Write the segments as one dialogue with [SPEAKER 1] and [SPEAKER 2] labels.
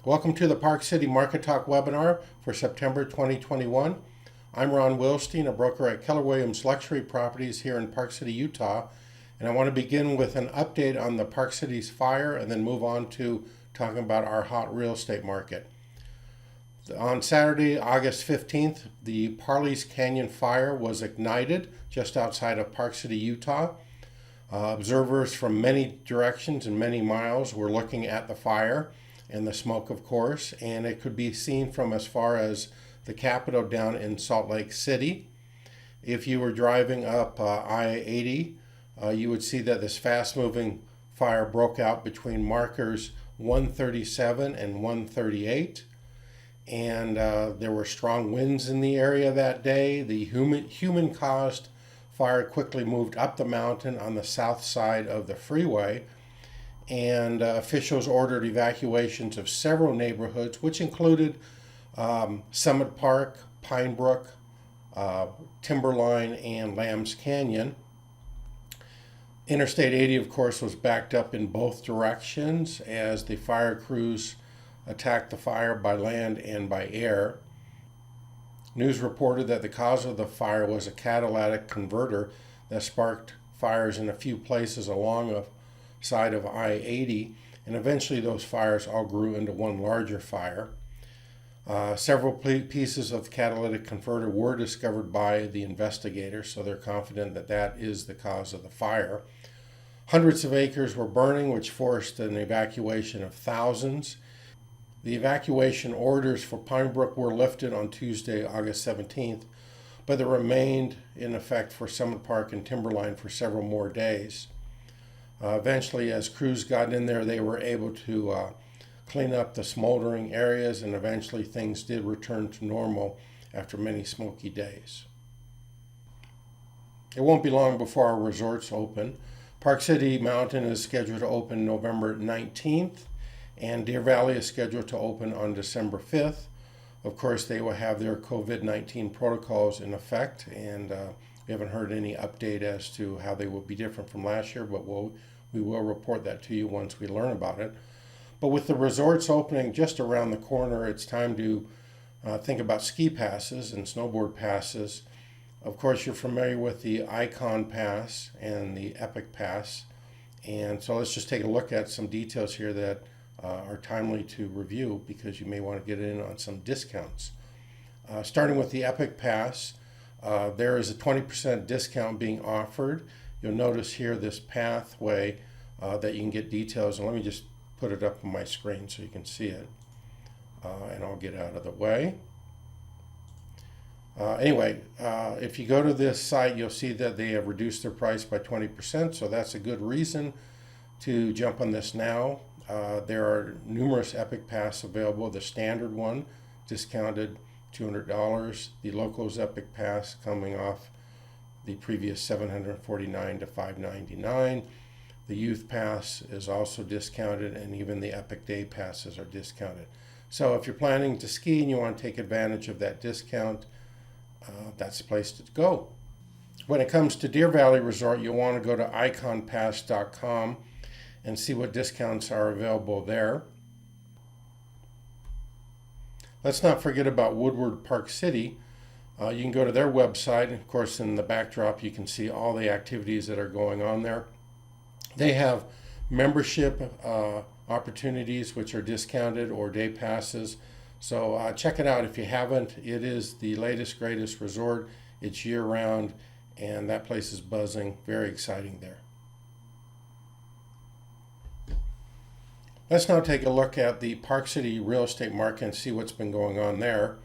[SPEAKER 1] Welcome to the Park City Market Talk webinar for September 2021. I'm Ron Wilstein, a broker at Keller Williams Luxury Properties here in Park City, Utah. And I want to begin with an update on the Park City's fire and then move on to talking about our hot real estate market. On Saturday, August 15th, the Parley's Canyon fire was ignited just outside of Park City, Utah. Observers from many directions and many miles were looking at the fire and the smoke, of course, and it could be seen from as far as the Capitol down in Salt Lake City. If you were driving up I-80, you would see that this fast-moving fire broke out between markers 137 and 138, and there were strong winds in the area that day. The human-caused fire quickly moved up the mountain on the south side of the freeway, and officials ordered evacuations of several neighborhoods, which included Summit Park, Pine Brook, Timberline, and Lambs Canyon. Interstate 80, of course, was backed up in both directions as the fire crews attacked the fire by land and by air. News reported that the cause of the fire was a catalytic converter that sparked fires in a few places along a side of I-80, and eventually those fires all grew into one larger fire. Several pieces of the catalytic converter were discovered by the investigators, so they're confident that that is the cause of the fire. Hundreds of acres were burning, which forced an evacuation of thousands. The evacuation orders for Pine Brook were lifted on Tuesday, August 17th, but they remained in effect for Summit Park and Timberline for several more days. Eventually, as crews got in there, they were able to clean up the smoldering areas, and eventually things did return to normal after many smoky days. It won't be long before our resorts open. Park City Mountain is scheduled to open November 19th, and Deer Valley is scheduled to open on December 5th. Of course, they will have their COVID-19 protocols in effect, and we haven't heard any update as to how they will be different from last year, but we will report that to you once we learn about it. But with the resorts opening just around the corner, it's time to think about ski passes and snowboard passes. Of course, you're familiar with the Icon Pass and the Epic Pass. And so let's just take a look at some details here that are timely to review because you may want to get in on some discounts. Starting with the Epic Pass, there is a 20% discount being offered. You'll notice here this pathway that you can get details, and let me just put it up on my screen so you can see it, and I'll get out of the way. Anyway, if you go to this site, you'll see that they have reduced their price by 20%, so that's a good reason to jump on this now. There are numerous Epic Pass available. The standard one, discounted $200. The Locals Epic Pass coming off the previous $749 to $599. The Youth Pass is also discounted, and even the Epic Day Passes are discounted. So if you're planning to ski and you want to take advantage of that discount, that's the place to go. When it comes to Deer Valley Resort, you'll want to go to iconpass.com and see what discounts are available there. Let's not forget about Woodward Park City. You can go to their website. Of course, in the backdrop, you can see all the activities that are going on there. They have membership opportunities, which are discounted, or day passes. So check it out if you haven't. It is the latest, greatest resort. It's year-round, and that place is buzzing. Very exciting there. Let's now take a look at the Park City real estate market and see what's been going on there.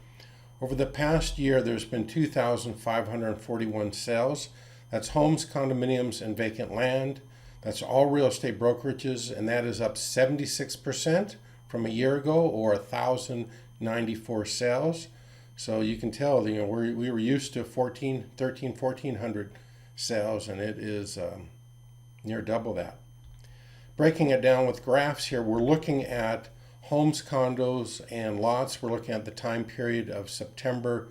[SPEAKER 1] Over the past year, there's been 2,541 sales. That's homes, condominiums, and vacant land. That's all real estate brokerages, and that is up 76% from a year ago, or 1,094 sales. So you can tell, we were used to 1,400 sales, and it is near double that. Breaking it down with graphs here, we're looking at homes, condos, and lots. We're looking at the time period of September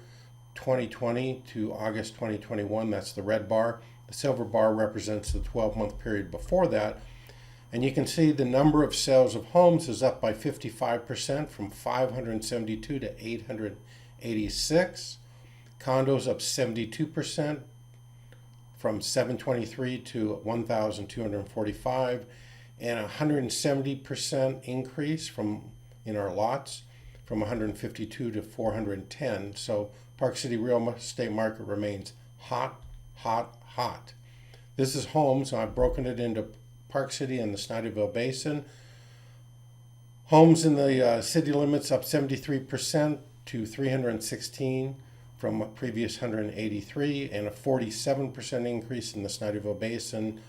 [SPEAKER 1] 2020 to August 2021. That's the red bar. The silver bar represents the 12-month period before that. And you can see the number of sales of homes is up by 55% from 572 to 886. Condos up 72% from 723 to 1,245, and 170% increase in our lots from 152 to 410. So Park City real estate market remains hot, hot, hot. This is homes. So I've broken it into Park City and the Snyderville Basin. Homes in the city limits up 73% to 316 from a previous 183, and a 47% increase in the Snyderville Basin,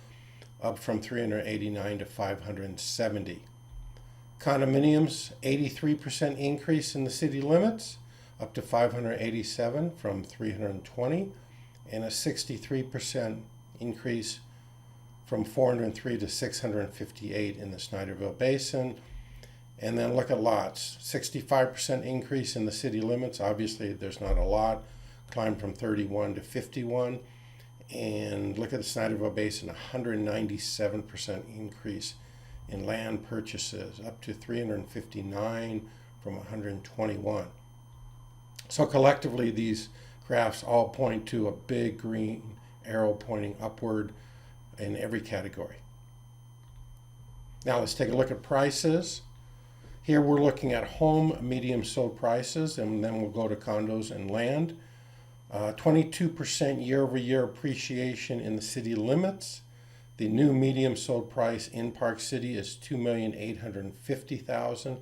[SPEAKER 1] up from 389 to 570. Condominiums, 83% increase in the city limits, up to 587 from 320, and a 63% increase from 403 to 658 in the Snyderville Basin. And then look at lots, 65% increase in the city limits. Obviously, there's not a lot, climbed from 31 to 51. And look at the Snyderville Basin, 197% increase in land purchases, up to 359 from 121. So collectively, these graphs all point to a big green arrow pointing upward in every category. Now let's take a look at prices. Here we're looking at home medium sold prices, and then we'll go to condos and land. 22% year-over-year appreciation in the city limits. The new medium sold price in Park City is $2,850,000.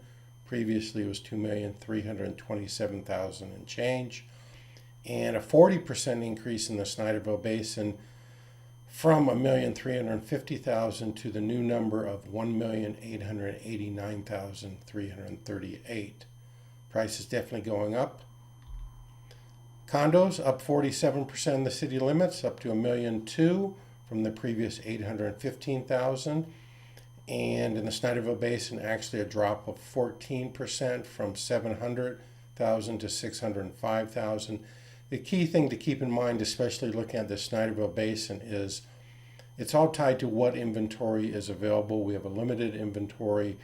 [SPEAKER 1] Previously it was $2,327,000 and change. And a 40% increase in the Snyderville Basin from $1,350,000 to the new number of $1,889,338. Price is definitely going up. Condos up 47% in the city limits, up to $1,200,000 from the previous $815,000. And in the Snyderville Basin, actually a drop of 14% from $700,000 to $605,000. The key thing to keep in mind, especially looking at the Snyderville Basin, is it's all tied to what inventory is available. We have a limited inventory,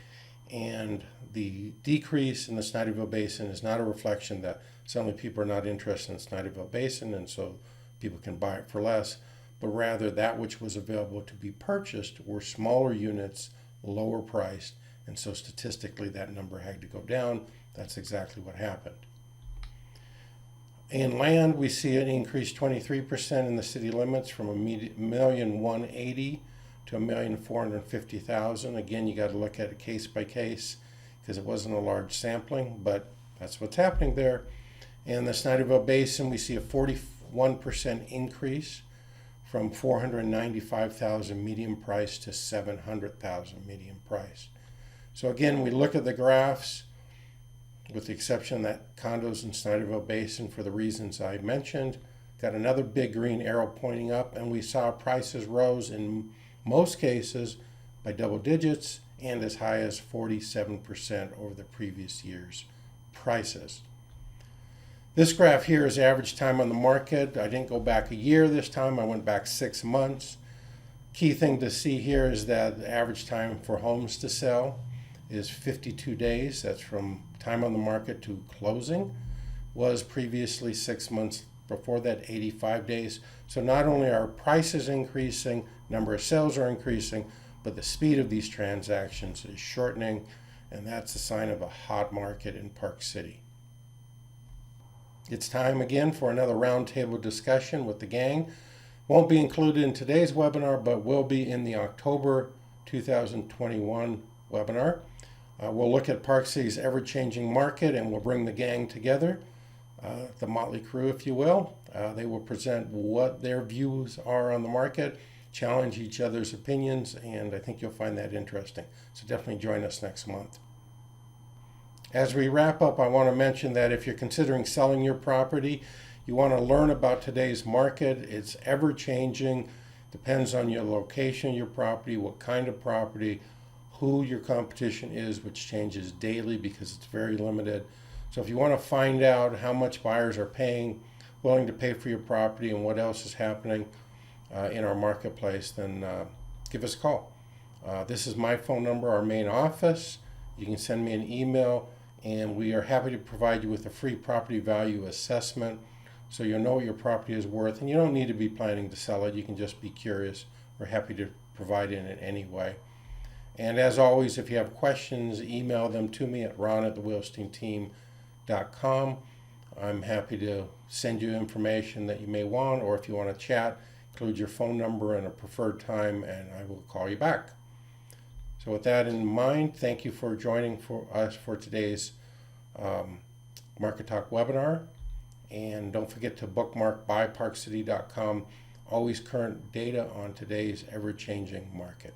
[SPEAKER 1] and the decrease in the Snyderville Basin is not a reflection that suddenly people are not interested in the Snyderville Basin and so people can buy it for less, but rather that which was available to be purchased were smaller units, lower priced, and so statistically that number had to go down. That's exactly what happened. In land, we see an increase 23% in the city limits from $1,180,000 to $1,450,000. Again, you got to look at it case by case because it wasn't a large sampling, but that's what's happening there. In the Snyderville Basin, we see a 41% increase from $495,000 medium price to $700,000 medium price. So again, we look at the graphs, with the exception that condos in Snyderville Basin, for the reasons I mentioned, got another big green arrow pointing up, and we saw prices rose in most cases by double digits and as high as 47% over the previous year's prices. This graph here is average time on the market. I didn't go back a year this time, I went back 6 months. Key thing to see here is that the average time for homes to sell is 52 days. That's from time on the market to closing. Was previously 6 months before that 85 days. So not only are prices increasing, number of sales are increasing, but the speed of these transactions is shortening, and that's a sign of a hot market in Park City. It's time again for another roundtable discussion with the gang. Won't be included in today's webinar, but will be in the October 2021 webinar. We'll look at Park City's ever-changing market, and we'll bring the gang together, the motley crew, if you will. They will present what their views are on the market, challenge each other's opinions, and I think you'll find that interesting. So definitely join us next month. As we wrap up, I want to mention that if you're considering selling your property, you want to learn about today's market. It's ever-changing, depends on your location, your property, what kind of property, who your competition is, which changes daily because it's very limited. So if you want to find out how much buyers are willing to pay for your property and what else is happening in our marketplace, then give us a call. This is my phone number, our main office. You can send me an email, and we are happy to provide you with a free property value assessment so you'll know what your property is worth. And you don't need to be planning to sell it. You can just be curious. We're happy to provide it in any way. And as always, if you have questions, email them to me at ron@thewilsteinteam.com. I'm happy to send you information that you may want, or if you want to chat, include your phone number and a preferred time, and I will call you back. So with that in mind, thank you for joining us for today's Market Talk webinar. And don't forget to bookmark BuyParkCity.com, always current data on today's ever-changing market.